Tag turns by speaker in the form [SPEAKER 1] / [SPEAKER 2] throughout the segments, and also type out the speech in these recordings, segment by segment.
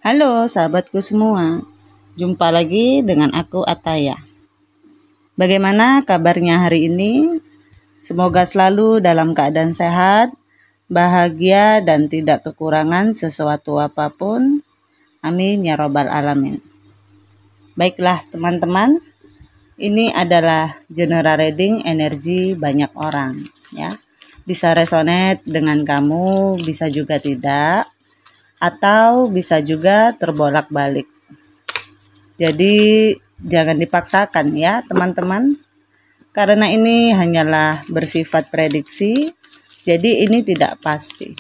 [SPEAKER 1] Halo sahabatku semua, jumpa lagi dengan aku Ataya. Bagaimana kabarnya hari ini? Semoga selalu dalam keadaan sehat, bahagia dan tidak kekurangan sesuatu apapun. Amin ya robbal alamin. Baiklah teman-teman, ini adalah general reading energi banyak orang ya. Bisa resonate dengan kamu, bisa juga tidak, atau bisa juga terbolak-balik. Jadi jangan dipaksakan ya teman-teman, karena ini hanyalah bersifat prediksi, jadi ini tidak pasti.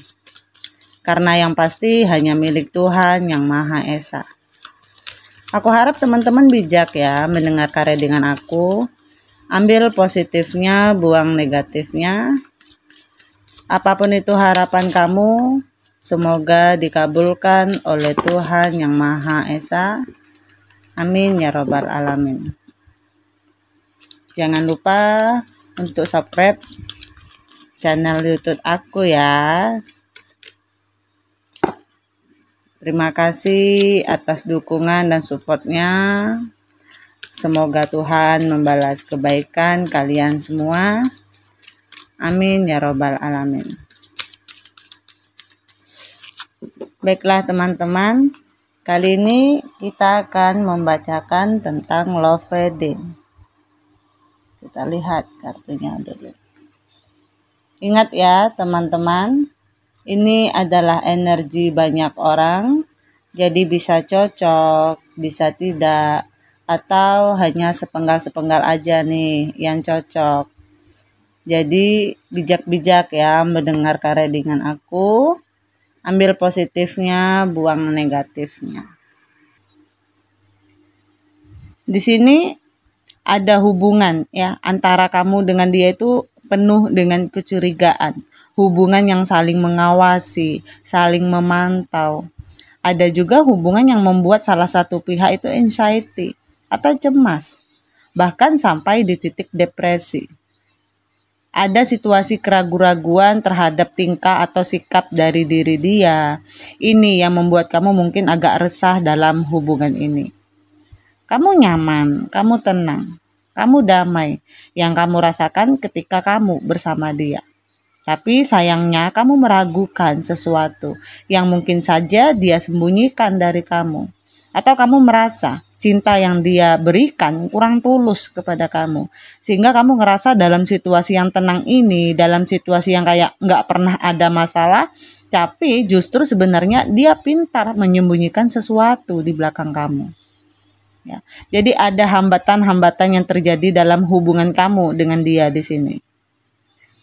[SPEAKER 1] Karena yang pasti hanya milik Tuhan yang Maha Esa. Aku harap teman-teman bijak ya mendengarkan readingan aku. Ambil positifnya, buang negatifnya. Apapun itu harapan kamu, semoga dikabulkan oleh Tuhan yang Maha Esa. Amin ya robbal alamin. Jangan lupa untuk subscribe channel YouTube aku ya. Terima kasih atas dukungan dan supportnya. Semoga Tuhan membalas kebaikan kalian semua. Amin ya robbal alamin. Baiklah teman-teman, kali ini kita akan membacakan tentang love reading. Kita lihat kartunya dulu. Ingat ya teman-teman, ini adalah energi banyak orang, jadi bisa cocok, bisa tidak, atau hanya sepenggal-sepenggal aja nih yang cocok. Jadi bijak-bijak ya mendengarkan readingan aku. Ambil positifnya, buang negatifnya. Di sini ada hubungan ya antara kamu dengan dia itu penuh dengan kecurigaan. Hubungan yang saling mengawasi, saling memantau. Ada juga hubungan yang membuat salah satu pihak itu anxiety atau cemas. Bahkan sampai di titik depresi. Ada situasi keraguan-raguan terhadap tingkah atau sikap dari diri dia. Ini yang membuat kamu mungkin agak resah dalam hubungan ini. Kamu nyaman, kamu tenang, kamu damai. Yang kamu rasakan ketika kamu bersama dia. Tapi sayangnya kamu meragukan sesuatu yang mungkin saja dia sembunyikan dari kamu. Atau kamu merasa cinta yang dia berikan kurang tulus kepada kamu. Sehingga kamu ngerasa dalam situasi yang tenang ini, dalam situasi yang kayak nggak pernah ada masalah, tapi justru sebenarnya dia pintar menyembunyikan sesuatu di belakang kamu. Ya. Jadi ada hambatan-hambatan yang terjadi dalam hubungan kamu dengan dia di sini.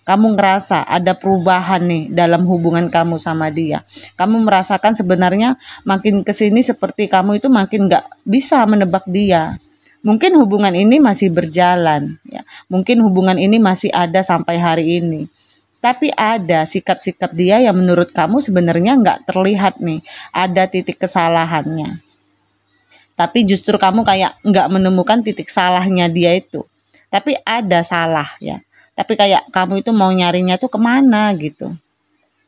[SPEAKER 1] Kamu ngerasa ada perubahan nih dalam hubungan kamu sama dia. Kamu merasakan sebenarnya makin kesini seperti kamu itu makin gak bisa menebak dia. Mungkin hubungan ini masih berjalan. Ya. Mungkin hubungan ini masih ada sampai hari ini. Tapi ada sikap-sikap dia yang menurut kamu sebenarnya gak terlihat nih. Ada titik kesalahannya. Tapi justru kamu kayak gak menemukan titik salahnya dia itu. Tapi ada salah ya. Tapi kayak kamu itu mau nyarinya tuh kemana gitu.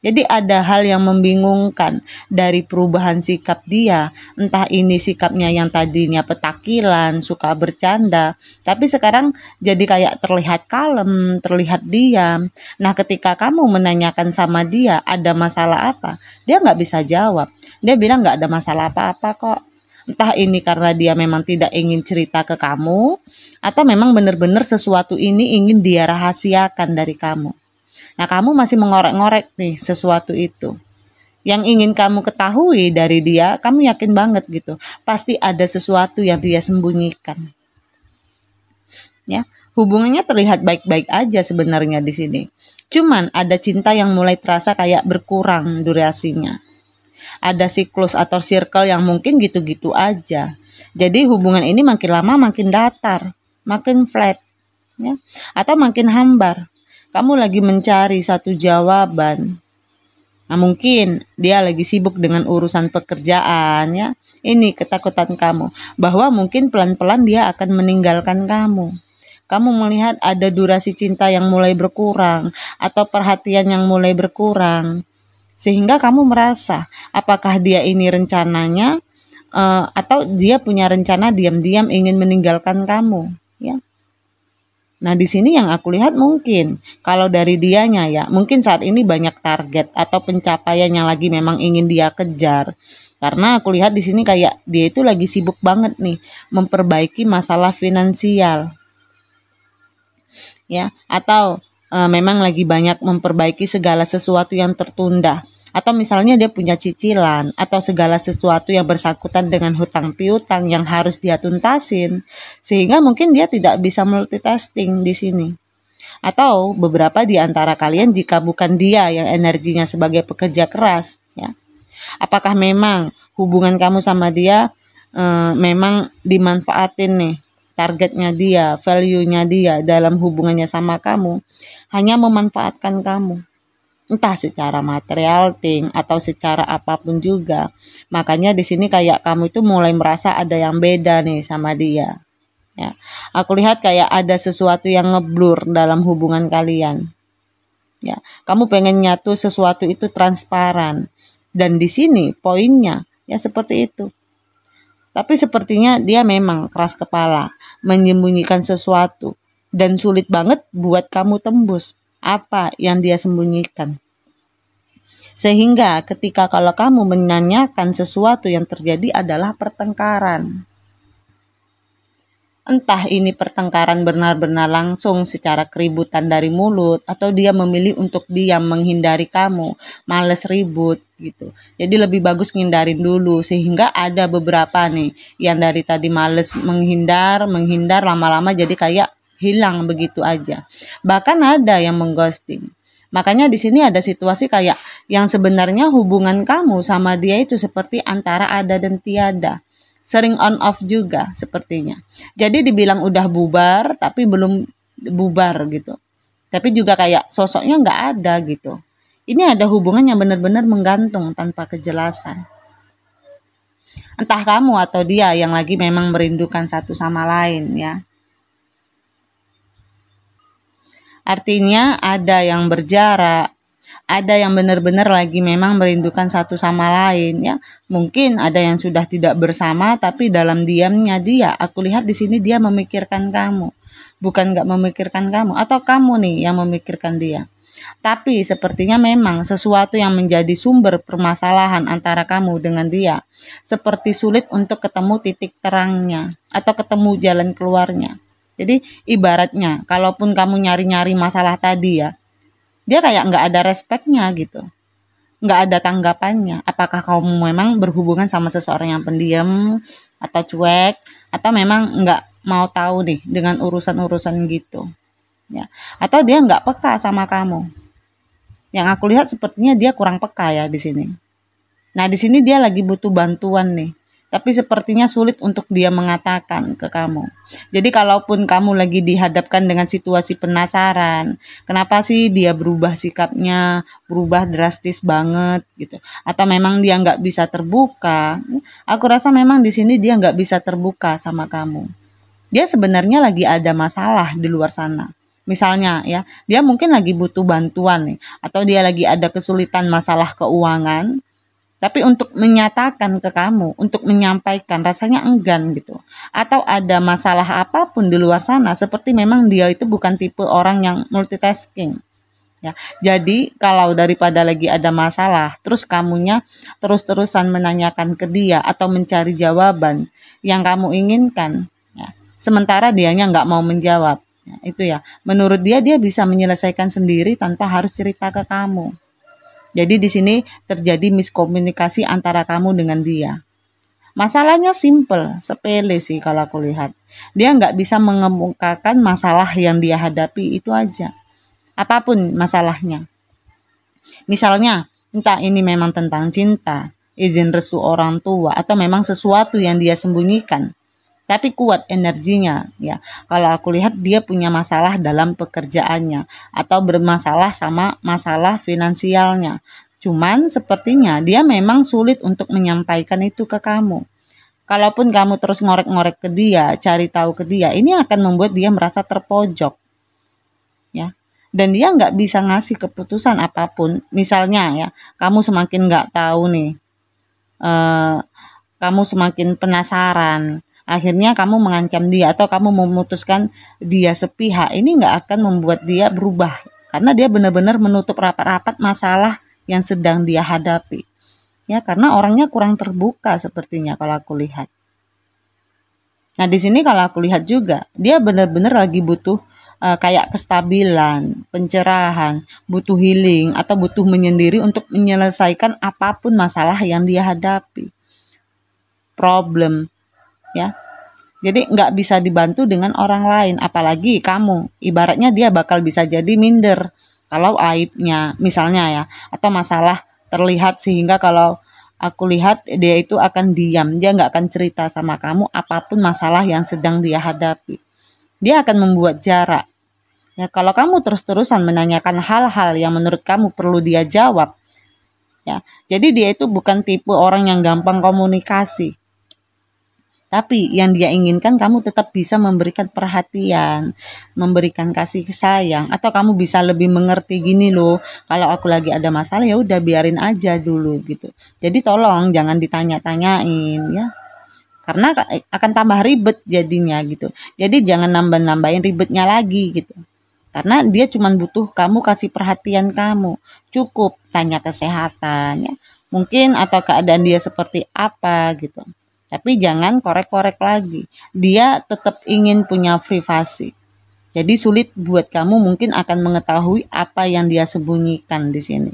[SPEAKER 1] Jadi ada hal yang membingungkan dari perubahan sikap dia. Entah ini sikapnya yang tadinya petakilan, suka bercanda. Tapi sekarang jadi kayak terlihat kalem, terlihat diam. Nah ketika kamu menanyakan sama dia ada masalah apa, dia gak bisa jawab. Dia bilang gak ada masalah apa-apa kok. Entah ini karena dia memang tidak ingin cerita ke kamu, atau memang benar-benar sesuatu ini ingin dia rahasiakan dari kamu. Nah kamu masih mengorek-ngorek nih sesuatu itu. Yang ingin kamu ketahui dari dia, kamu yakin banget gitu. Pasti ada sesuatu yang dia sembunyikan. Ya, hubungannya terlihat baik-baik aja sebenarnya di sini. Cuman ada cinta yang mulai terasa kayak berkurang durasinya. Ada siklus atau circle yang mungkin gitu-gitu aja. Jadi hubungan ini makin lama makin datar, makin flat, ya, atau makin hambar. Kamu lagi mencari satu jawaban. Nah, mungkin dia lagi sibuk dengan urusan pekerjaan, ya. Ini ketakutan kamu bahwa mungkin pelan-pelan dia akan meninggalkan kamu. Kamu melihat ada durasi cinta yang mulai berkurang atau perhatian yang mulai berkurang. Sehingga kamu merasa apakah dia ini rencananya atau dia punya rencana diam-diam ingin meninggalkan kamu, ya. Nah, di sini yang aku lihat mungkin kalau dari dianya ya, mungkin saat ini banyak target atau pencapaian yang lagi memang ingin dia kejar. Karena aku lihat di sini kayak dia itu lagi sibuk banget nih memperbaiki masalah finansial, ya, atau memang lagi banyak memperbaiki segala sesuatu yang tertunda, atau misalnya dia punya cicilan atau segala sesuatu yang bersangkutan dengan hutang piutang yang harus dia tuntasin, sehingga mungkin dia tidak bisa multitasking di sini. Atau beberapa di antara kalian jika bukan dia yang energinya sebagai pekerja keras, ya, apakah memang hubungan kamu sama dia memang dimanfaatin nih, targetnya dia, value-nya dia dalam hubungannya sama kamu hanya memanfaatkan kamu, entah secara material thing atau secara apapun juga. Makanya di sini kayak kamu itu mulai merasa ada yang beda nih sama dia, ya. Aku lihat kayak ada sesuatu yang ngeblur dalam hubungan kalian, ya. Kamu pengen nyatu sesuatu itu transparan, dan di sini poinnya ya seperti itu. Tapi sepertinya dia memang keras kepala, menyembunyikan sesuatu, dan sulit banget buat kamu tembus apa yang dia sembunyikan. Sehingga ketika kalau kamu menanyakan sesuatu yang terjadi adalah pertengkaran. Entah ini pertengkaran benar-benar langsung secara keributan dari mulut, atau dia memilih untuk diam menghindari kamu, males ribut gitu. Jadi lebih bagus ngindarin dulu, sehingga ada beberapa nih yang dari tadi males menghindar lama-lama jadi kayak hilang begitu aja. Bahkan ada yang mengghosting. Makanya di sini ada situasi kayak yang sebenarnya hubungan kamu sama dia itu seperti antara ada dan tiada. Sering on off juga sepertinya. Jadi dibilang udah bubar tapi belum bubar gitu. Tapi juga kayak sosoknya nggak ada gitu. Ini ada hubungan yang benar-benar menggantung tanpa kejelasan. Entah kamu atau dia yang lagi memang merindukan satu sama lain, ya. Artinya ada yang berjarak, ada yang benar-benar lagi memang merindukan satu sama lain, ya. Mungkin ada yang sudah tidak bersama, tapi dalam diamnya dia, aku lihat di sini dia memikirkan kamu, bukan nggak memikirkan kamu, atau kamu nih yang memikirkan dia. Tapi sepertinya memang sesuatu yang menjadi sumber permasalahan antara kamu dengan dia, seperti sulit untuk ketemu titik terangnya atau ketemu jalan keluarnya. Jadi ibaratnya, kalaupun kamu nyari-nyari masalah tadi ya, dia kayak nggak ada respeknya gitu, nggak ada tanggapannya. Apakah kamu memang berhubungan sama seseorang yang pendiam atau cuek, atau memang nggak mau tahu nih dengan urusan-urusan gitu, ya. Atau dia nggak peka sama kamu. Yang aku lihat sepertinya dia kurang peka ya di sini. Nah di sini dia lagi butuh bantuan nih, tapi sepertinya sulit untuk dia mengatakan ke kamu. Jadi kalaupun kamu lagi dihadapkan dengan situasi penasaran, kenapa sih dia berubah sikapnya, berubah drastis banget gitu, atau memang dia nggak bisa terbuka, aku rasa memang di sini dia nggak bisa terbuka sama kamu. Dia sebenarnya lagi ada masalah di luar sana. Misalnya ya, dia mungkin lagi butuh bantuan nih, atau dia lagi ada kesulitan masalah keuangan, tapi untuk menyatakan ke kamu, untuk menyampaikan rasanya enggan gitu. Atau ada masalah apapun di luar sana, seperti memang dia itu bukan tipe orang yang multitasking. Ya, jadi kalau daripada lagi ada masalah, terus kamunya terus-terusan menanyakan ke dia atau mencari jawaban yang kamu inginkan, ya, sementara dianya nggak mau menjawab. Ya, itu ya, menurut dia bisa menyelesaikan sendiri tanpa harus cerita ke kamu. Jadi di sini terjadi miskomunikasi antara kamu dengan dia. Masalahnya simple, sepele sih kalau aku lihat. Dia nggak bisa mengemukakan masalah yang dia hadapi itu aja. Apapun masalahnya. Misalnya, entah ini memang tentang cinta, izin restu orang tua, atau memang sesuatu yang dia sembunyikan. Tapi kuat energinya, ya. Kalau aku lihat dia punya masalah dalam pekerjaannya atau bermasalah sama masalah finansialnya. Cuman sepertinya dia memang sulit untuk menyampaikan itu ke kamu. Kalaupun kamu terus ngorek-ngorek ke dia, cari tahu ke dia, ini akan membuat dia merasa terpojok. Ya. dan dia nggak bisa ngasih keputusan apapun. Misalnya ya, kamu semakin nggak tahu nih, eh, kamu semakin penasaran, akhirnya kamu mengancam dia atau kamu memutuskan dia sepihak, ini nggak akan membuat dia berubah, karena dia benar-benar menutup rapat-rapat masalah yang sedang dia hadapi. Ya, karena orangnya kurang terbuka sepertinya kalau aku lihat. Nah, di sini kalau aku lihat juga, dia benar-benar lagi butuh kayak kestabilan, pencerahan, butuh healing atau butuh menyendiri untuk menyelesaikan apapun masalah yang dia hadapi. Problem, ya. Jadi nggak bisa dibantu dengan orang lain, apalagi kamu. Ibaratnya dia bakal bisa jadi minder kalau aibnya, misalnya ya, atau masalah terlihat sehingga kalau aku lihat dia itu akan diam, dia nggak akan cerita sama kamu apapun masalah yang sedang dia hadapi. Dia akan membuat jarak. Ya, kalau kamu terus-terusan menanyakan hal-hal yang menurut kamu perlu dia jawab, ya. Jadi dia itu bukan tipe orang yang gampang komunikasi. Tapi yang dia inginkan kamu tetap bisa memberikan perhatian, memberikan kasih sayang, atau kamu bisa lebih mengerti gini loh. Kalau aku lagi ada masalah ya udah biarin aja dulu gitu. Jadi tolong jangan ditanya-tanyain ya. Karena akan tambah ribet jadinya gitu. Jadi jangan nambah-nambahin ribetnya lagi gitu. Karena dia cuma butuh kamu kasih perhatian kamu. Cukup tanya kesehatan ya. Mungkin atau keadaan dia seperti apa gitu. Tapi jangan korek-korek lagi. Dia tetap ingin punya privasi. Jadi sulit buat kamu mungkin akan mengetahui apa yang dia sembunyikan di sini.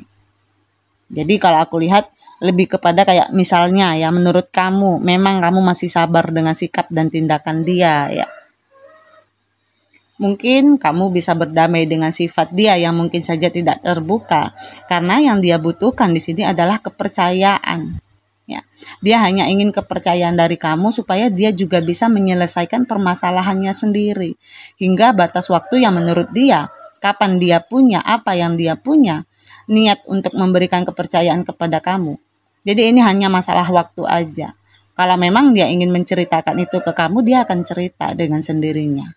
[SPEAKER 1] Jadi kalau aku lihat lebih kepada kayak misalnya ya, menurut kamu memang kamu masih sabar dengan sikap dan tindakan dia ya. Mungkin kamu bisa berdamai dengan sifat dia yang mungkin saja tidak terbuka, karena yang dia butuhkan di sini adalah kepercayaan. Ya, dia hanya ingin kepercayaan dari kamu supaya dia juga bisa menyelesaikan permasalahannya sendiri. Hingga batas waktu yang menurut dia, kapan dia punya, apa yang dia punya, niat untuk memberikan kepercayaan kepada kamu. Jadi ini hanya masalah waktu aja. Kalau memang dia ingin menceritakan itu ke kamu, dia akan cerita dengan sendirinya.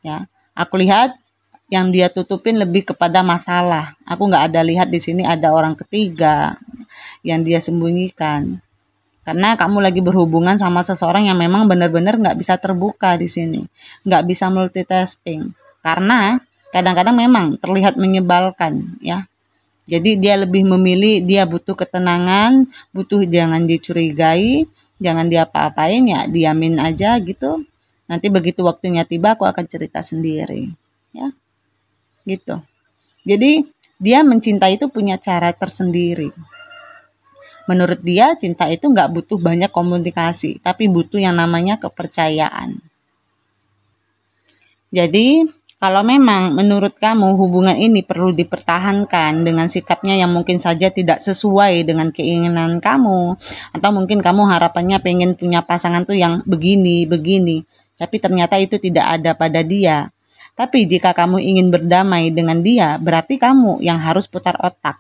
[SPEAKER 1] Ya, aku lihat yang dia tutupin lebih kepada masalah. Aku nggak ada lihat di sini ada orang ketiga yang dia sembunyikan. Karena kamu lagi berhubungan sama seseorang yang memang benar-benar nggak bisa terbuka di sini, nggak bisa multitasking. Karena kadang-kadang memang terlihat menyebalkan, ya. Jadi dia lebih memilih, dia butuh ketenangan, butuh jangan dicurigai, jangan diapa-apain ya, diamin aja gitu. Nanti begitu waktunya tiba aku akan cerita sendiri, ya. Gitu. Jadi dia mencintai itu punya cara tersendiri. Menurut dia cinta itu nggak butuh banyak komunikasi, tapi butuh yang namanya kepercayaan. Jadi kalau memang menurut kamu hubungan ini perlu dipertahankan dengan sikapnya yang mungkin saja tidak sesuai dengan keinginan kamu, atau mungkin kamu harapannya pengen punya pasangan tuh yang begini, tapi ternyata itu tidak ada pada dia. Tapi jika kamu ingin berdamai dengan dia, berarti kamu yang harus putar otak.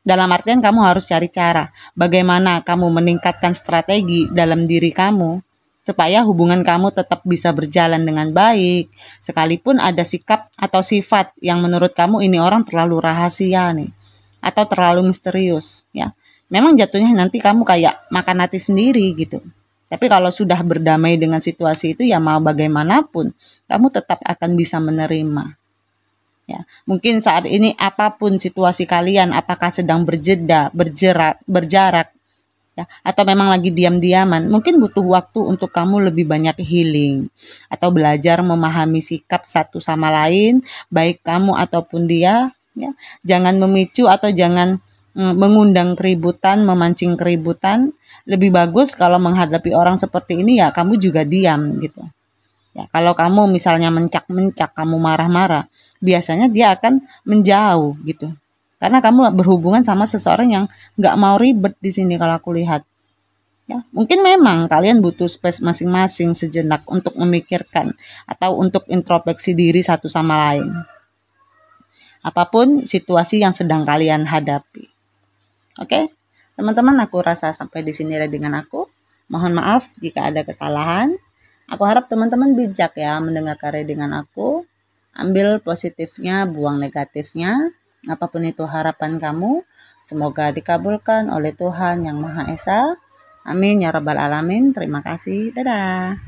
[SPEAKER 1] Dalam artian kamu harus cari cara bagaimana kamu meningkatkan strategi dalam diri kamu supaya hubungan kamu tetap bisa berjalan dengan baik, sekalipun ada sikap atau sifat yang menurut kamu ini orang terlalu rahasia nih atau terlalu misterius ya. Memang jatuhnya nanti kamu kayak makan hati sendiri gitu. Tapi kalau sudah berdamai dengan situasi itu ya mau bagaimanapun kamu tetap akan bisa menerima. Ya, mungkin saat ini apapun situasi kalian, apakah sedang berjarak, ya, atau memang lagi diam-diaman, mungkin butuh waktu untuk kamu lebih banyak healing atau belajar memahami sikap satu sama lain, baik kamu ataupun dia. Ya, jangan memicu atau jangan mengundang keributan, memancing keributan. Lebih bagus kalau menghadapi orang seperti ini ya kamu juga diam gitu. Ya, kalau kamu misalnya mencak-mencak, kamu marah-marah, biasanya dia akan menjauh gitu. Karena kamu berhubungan sama seseorang yang nggak mau ribet di sini kalau aku lihat. Ya, mungkin memang kalian butuh space masing-masing sejenak untuk memikirkan atau untuk introspeksi diri satu sama lain. Apapun situasi yang sedang kalian hadapi. Oke, teman-teman, aku rasa sampai di sini dengan aku. Mohon maaf jika ada kesalahan. Aku harap teman-teman bijak ya mendengar karya dengan aku. Ambil positifnya, buang negatifnya. Apapun itu harapan kamu, semoga dikabulkan oleh Tuhan Yang Maha Esa. Amin ya rabbal alamin. Terima kasih. Dadah.